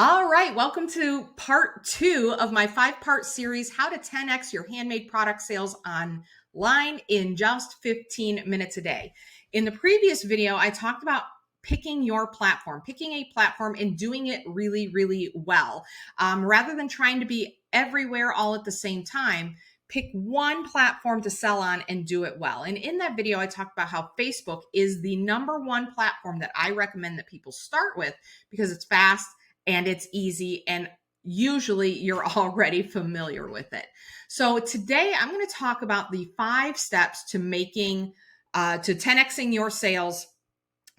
All right, welcome to part two of my 5-part series, How to 10x Your Handmade Product Sales Online in Just 15 Minutes a Day. In the previous video, I talked about picking a platform and doing it really, really well. Rather than trying to be everywhere all at the same time, pick one platform to sell on and do it well. And in that video, I talked about how Facebook is the number one platform that I recommend that people start with because it's fast, and it's easy, and usually you're already familiar with it. So today I'm going to talk about the 5 steps to 10xing your sales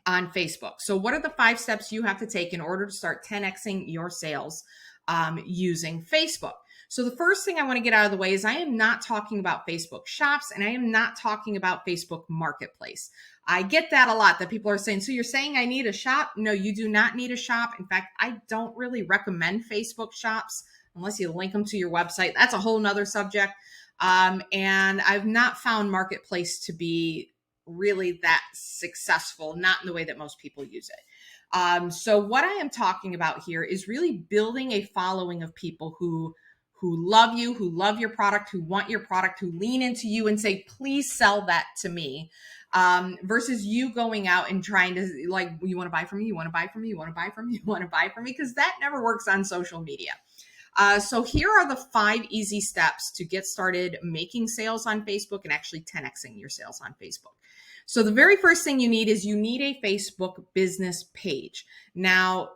on Facebook. So what are the 5 steps you have to take in order to start 10xing your sales using Facebook? So the first thing I want to get out of the way is I am not talking about Facebook Shops, and I am not talking about Facebook Marketplace. I get that a lot, that people are saying, so you're saying I need a shop? No, you do not need a shop. In fact, I don't really recommend Facebook Shops unless you link them to your website. That's a whole nother subject. And I've not found Marketplace to be really that successful, not in the way that most people use it. So what I am talking about here is really building a following of people who love you, who love your product, who want your product, who lean into you and say, please sell that to me. Versus you going out and trying to, like, you want to buy from me, you want to buy from me, you want to buy from me, you want to buy from me, because that never works on social media. So here are the 5 easy steps to get started making sales on Facebook and actually 10xing your sales on Facebook. So the very first thing you need is a Facebook business page. Now,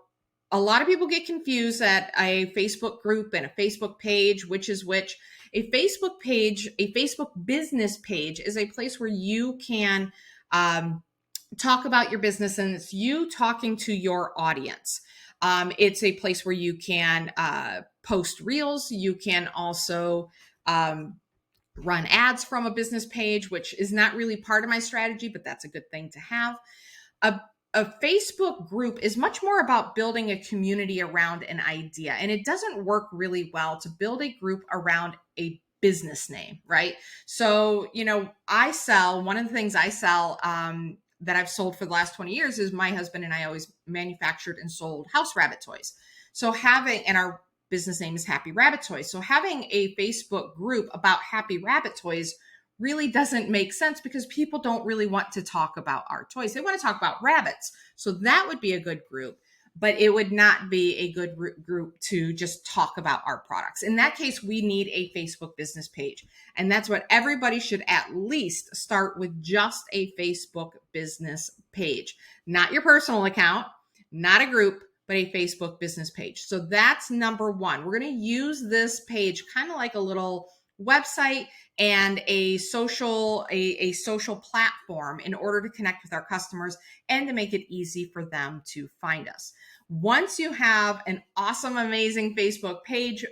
a lot of people get confused at a Facebook group and a Facebook page, which is which. A Facebook page, a Facebook business page, is a place where you can talk about your business, and it's you talking to your audience. It's a place where you can post reels. You can also run ads from a business page, which is not really part of my strategy, but that's a good thing to have. A Facebook group is much more about building a community around an idea, and it doesn't work really well to build a group around a business name, right? So, one of the things I sell that I've sold for the last 20 years is my husband and I always manufactured and sold house rabbit toys. So and our business name is Happy Rabbit Toys. So having a Facebook group about Happy Rabbit Toys really doesn't make sense because people don't really want to talk about our toys. They want to talk about rabbits. So that would be a good group, but it would not be a good group to just talk about our products. In that case, we need a Facebook business page. And that's what everybody should at least start with, just a Facebook business page, not your personal account, not a group, but a Facebook business page. So that's number 1. We're going to use this page kind of like a little website and a social platform in order to connect with our customers and to make it easy for them to find us. Once you have an awesome, amazing Facebook page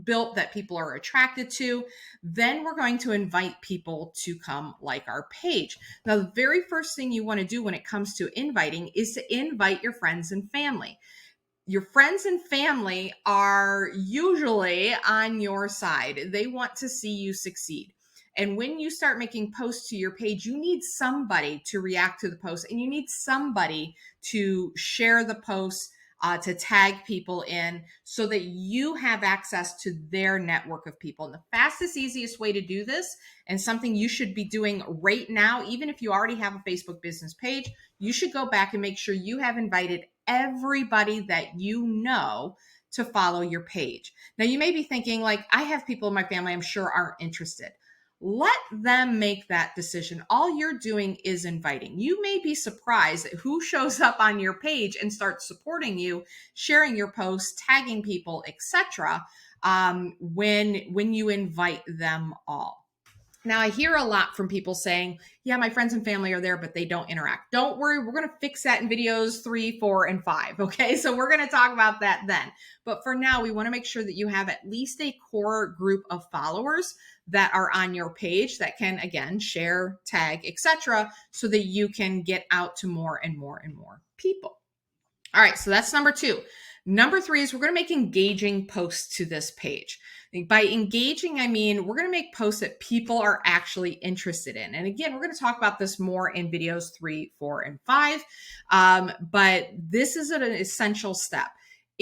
built that people are attracted to, then we're going to invite people to come like our page. Now, the very first thing you want to do when it comes to inviting is to invite your friends and family. Your friends and family are usually on your side. They want to see you succeed. And when you start making posts to your page, you need somebody to react to the post, and you need somebody to share the posts, to tag people in, so that you have access to their network of people. And the fastest, easiest way to do this, and something you should be doing right now, even if you already have a Facebook business page, you should go back and make sure you have invited everybody that you know to follow your page. Now, you may be thinking, like, I have people in my family I'm sure aren't interested. Let them make that decision. All you're doing is inviting. You may be surprised at who shows up on your page and starts supporting you, sharing your posts, tagging people, etc. When you invite them all. Now, I hear a lot from people saying, yeah, my friends and family are there, but they don't interact. Don't worry, we're going to fix that in videos 3, 4, and 5. Okay, so we're going to talk about that then. But for now, we want to make sure that you have at least a core group of followers that are on your page that can, again, share, tag, etc., so that you can get out to more and more and more people. All right, so that's number 2. Number 3 is we're going to make engaging posts to this page. By engaging, I mean we're going to make posts that people are actually interested in. And again, we're going to talk about this more in videos 3, 4, and 5. But this is an essential step.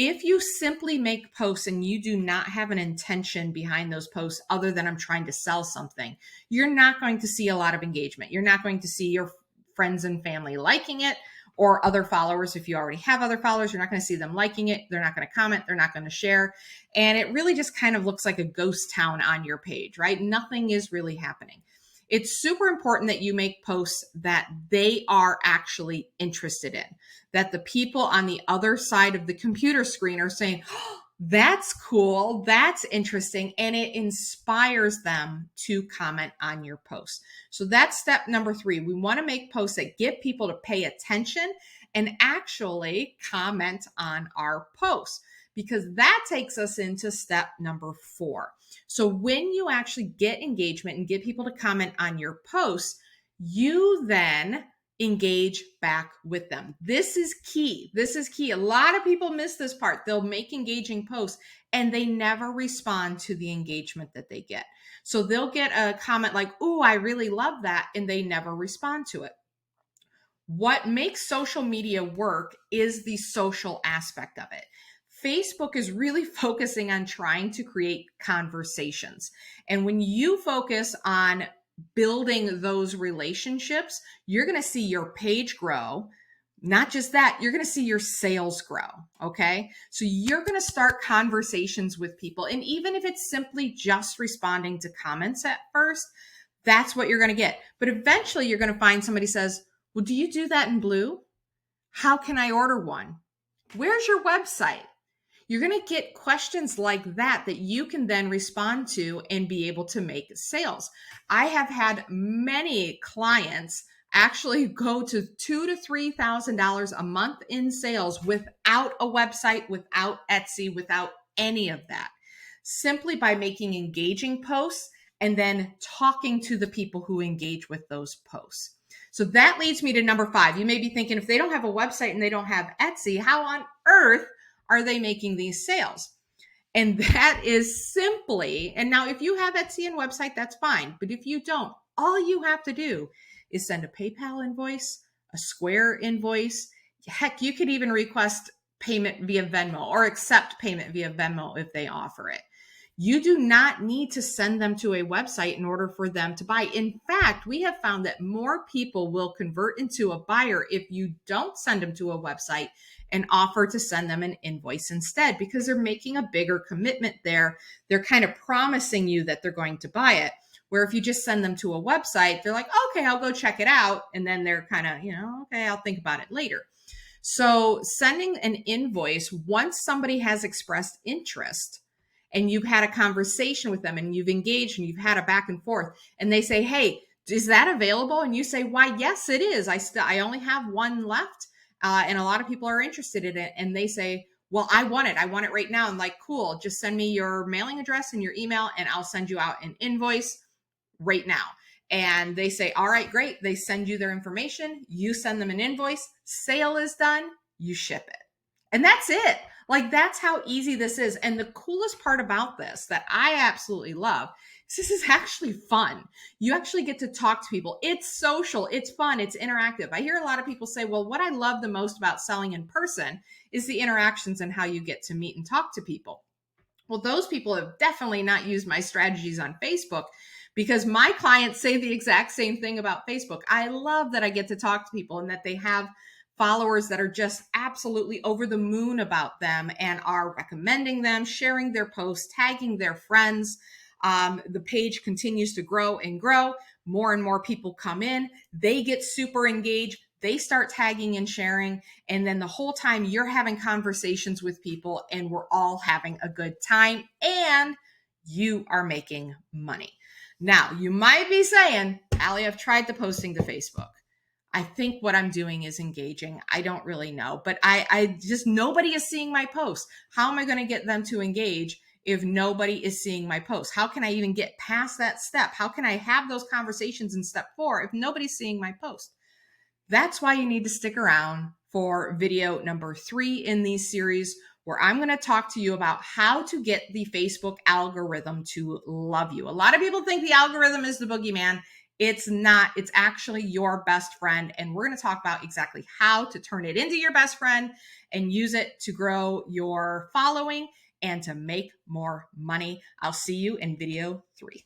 If you simply make posts and you do not have an intention behind those posts other than I'm trying to sell something, you're not going to see a lot of engagement. You're not going to see your friends and family liking it, or other followers. If you already have other followers, you're not going to see them liking it. They're not going to comment. They're not going to share. And it really just kind of looks like a ghost town on your page, right? Nothing is really happening. It's super important that you make posts that they are actually interested in, that the people on the other side of the computer screen are saying, oh, that's cool, that's interesting, and it inspires them to comment on your post. So that's step number 3. We want to make posts that get people to pay attention and actually comment on our posts, because that takes us into step number 4. So when you actually get engagement and get people to comment on your posts, you then engage back with them. This is key. This is key. A lot of people miss this part. They'll make engaging posts and they never respond to the engagement that they get. So they'll get a comment like, "Ooh, I really love that," and they never respond to it. What makes social media work is the social aspect of it. Facebook is really focusing on trying to create conversations. And when you focus on building those relationships, you're going to see your page grow. Not just that, you're going to see your sales grow. Okay. So you're going to start conversations with people. And even if it's simply just responding to comments at first, that's what you're going to get. But eventually you're going to find somebody says, "Well, do you do that in blue? How can I order one? Where's your website?" You're going to get questions like that that you can then respond to and be able to make sales. I have had many clients actually go to $2,000 to $3,000 a month in sales without a website, without Etsy, without any of that, simply by making engaging posts and then talking to the people who engage with those posts. So that leads me to number 5. You may be thinking, if they don't have a website and they don't have Etsy, how on earth are they making these sales? And that is simply, and now if you have Etsy and website, that's fine. But if you don't, all you have to do is send a PayPal invoice, a Square invoice. Heck, you could even request payment via Venmo or accept payment via Venmo if they offer it. You do not need to send them to a website in order for them to buy. In fact, we have found that more people will convert into a buyer if you don't send them to a website and offer to send them an invoice instead, because they're making a bigger commitment there. They're kind of promising you that they're going to buy it. Where if you just send them to a website, they're like, "Okay, I'll go check it out." And then they're kind of, "Okay, I'll think about it later." So sending an invoice, once somebody has expressed interest and you've had a conversation with them and you've engaged and you've had a back and forth, and they say, "Hey, is that available?" And you say, "Why, yes, it is. I only have one left. And a lot of people are interested in it." And they say, "Well, I want it. I want it right now." I'm like, "Cool. Just send me your mailing address and your email and I'll send you out an invoice right now." And they say, "All right, great." They send you their information. You send them an invoice. Sale is done. You ship it. And that's it. Like, that's how easy this is. And the coolest part about this that I absolutely love is this is actually fun. You actually get to talk to people. It's social, it's fun, it's interactive. I hear a lot of people say, "Well, what I love the most about selling in person is the interactions and how you get to meet and talk to people." Well, those people have definitely not used my strategies on Facebook, because my clients say the exact same thing about Facebook. I love that I get to talk to people and that they have followers that are just absolutely over the moon about them and are recommending them, sharing their posts, tagging their friends. The page continues to grow and grow. More and more people come in. They get super engaged. They start tagging and sharing. And then the whole time you're having conversations with people and we're all having a good time and you are making money. Now, you might be saying, "Allie, I've tried the posting to Facebook. I think what I'm doing is engaging. I don't really know, but I just, nobody is seeing my posts. How am I going to get them to engage if nobody is seeing my posts? How can I even get past that step? How can I have those conversations in step 4 if nobody's seeing my post?" That's why you need to stick around for video number 3 in these series, where I'm going to talk to you about how to get the Facebook algorithm to love you. A lot of people think the algorithm is the boogeyman. It's not, it's actually your best friend. And we're going to talk about exactly how to turn it into your best friend and use it to grow your following and to make more money. I'll see you in video 3.